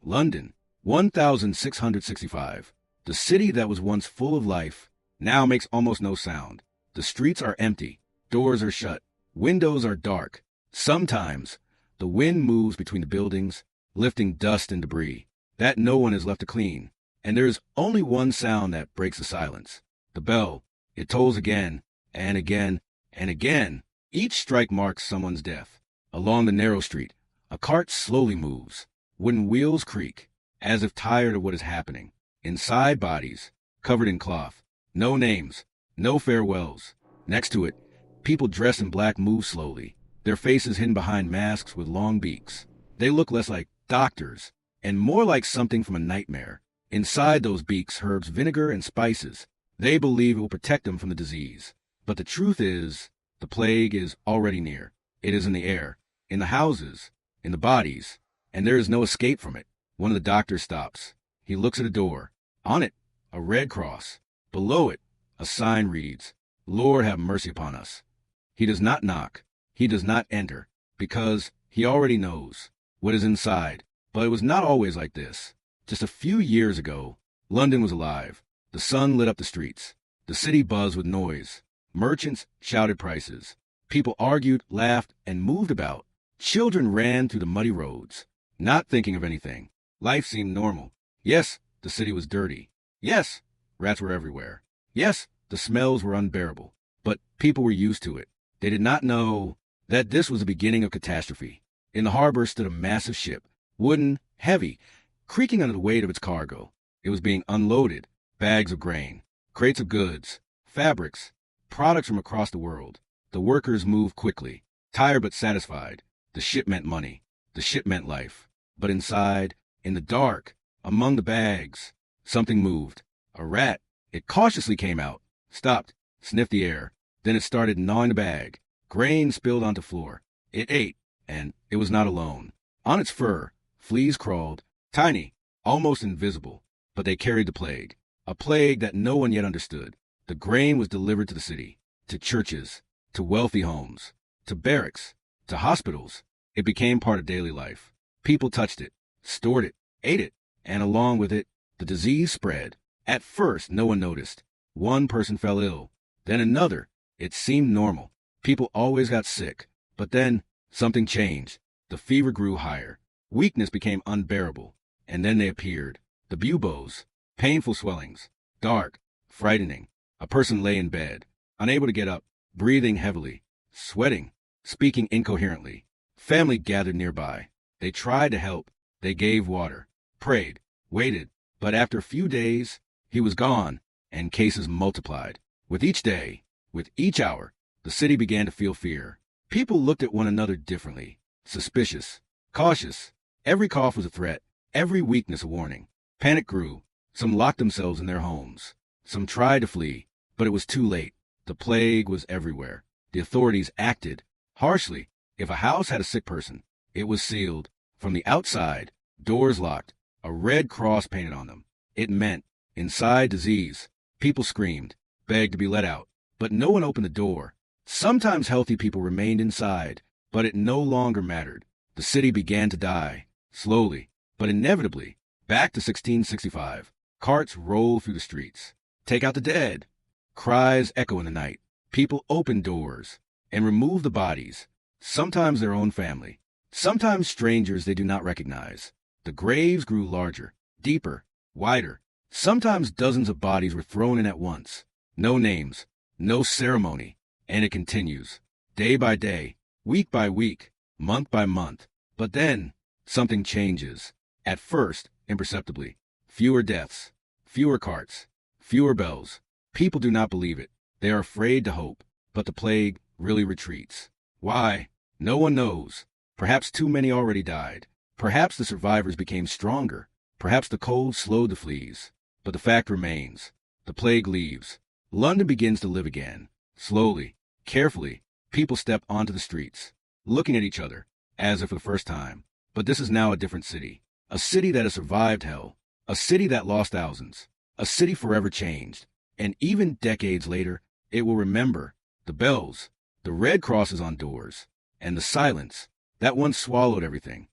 London, 1665. The city that was once full of life now makes almost no sound. The streets are empty, doors are shut, windows are dark. Sometimes, the wind moves between the buildings, lifting dust and debris that no one is left to clean. And there is only one sound that breaks the silence. The bell. It tolls again, and again, and again. Each strike marks someone's death. Along the narrow street, a cart slowly moves. Wooden wheels creak, as if tired of what is happening. Inside, bodies, covered in cloth. No names, no farewells. Next to it, people dressed in black move slowly, their faces hidden behind masks with long beaks. They look less like doctors, and more like something from a nightmare. Inside those beaks, herbs, vinegar, and spices. They believe it will protect them from the disease. But the truth is, the plague is already near. It is in the air, in the houses, in the bodies, and there is no escape from it. One of the doctors stops. He looks at a door. On it, a red cross. Below it, a sign reads, "Lord, have mercy upon us." He does not knock. He does not enter, because he already knows what is inside. But it was not always like this. Just a few years ago, London was alive. The sun lit up the streets. The city buzzed with noise. Merchants shouted prices. People argued, laughed, and moved about. Children ran through the muddy roads, not thinking of anything. Life seemed normal. Yes, the city was dirty. Yes, rats were everywhere. Yes, the smells were unbearable. But people were used to it. They did not know that this was the beginning of catastrophe. In the harbor stood a massive ship, wooden, heavy, creaking under the weight of its cargo. It was being unloaded. Bags of grain, crates of goods, fabrics, products from across the world. The workers moved quickly, tired but satisfied. The ship meant money. The ship meant life. But inside, in the dark, among the bags, something moved. A rat. It cautiously came out, stopped, sniffed the air. Then it started gnawing the bag. Grain spilled onto the floor. It ate, and it was not alone. On its fur, fleas crawled, tiny, almost invisible, but they carried the plague. A plague that no one yet understood. The grain was delivered to the city, to churches, to wealthy homes, to barracks, to hospitals. It became part of daily life. People touched it, stored it, ate it, and along with it, the disease spread. At first, no one noticed. One person fell ill, then another. It seemed normal. People always got sick. But then, something changed. The fever grew higher. Weakness became unbearable. And then they appeared. The buboes. Painful swellings. Dark. Frightening. A person lay in bed, unable to get up, breathing heavily, sweating, speaking incoherently. Family gathered nearby. They tried to help. They gave water, prayed, waited. But after a few days, he was gone, and cases multiplied. With each day, with each hour, the city began to feel fear. People looked at one another differently, suspicious, cautious. Every cough was a threat, every weakness a warning. Panic grew. Some locked themselves in their homes. Some tried to flee, but it was too late. The plague was everywhere. The authorities acted harshly. If a house had a sick person, it was sealed. From the outside, doors locked, a red cross painted on them. It meant, inside disease. People screamed, begged to be let out, but no one opened the door. Sometimes healthy people remained inside, but it no longer mattered. The city began to die, slowly, but inevitably. Back to 1665. Carts roll through the streets. Take out the dead. Cries echo in the night. People open doors and remove the bodies, sometimes their own family, sometimes strangers they do not recognize. The graves grew larger, deeper, wider. Sometimes dozens of bodies were thrown in at once. No names, no ceremony, and it continues, day by day, week by week, month by month. But then, something changes. At first, imperceptibly. Fewer deaths, fewer carts, fewer bells. People do not believe it. They are afraid to hope. But the plague really retreats. Why? No one knows. Perhaps too many already died. Perhaps the survivors became stronger. Perhaps the cold slowed the fleas. But the fact remains. The plague leaves. London begins to live again. Slowly, carefully, people step onto the streets, looking at each other, as if for the first time. But this is now a different city. A city that has survived hell. A city that lost thousands. A city forever changed. And even decades later, it will remember the bells, the red crosses on doors, and the silence that once swallowed everything.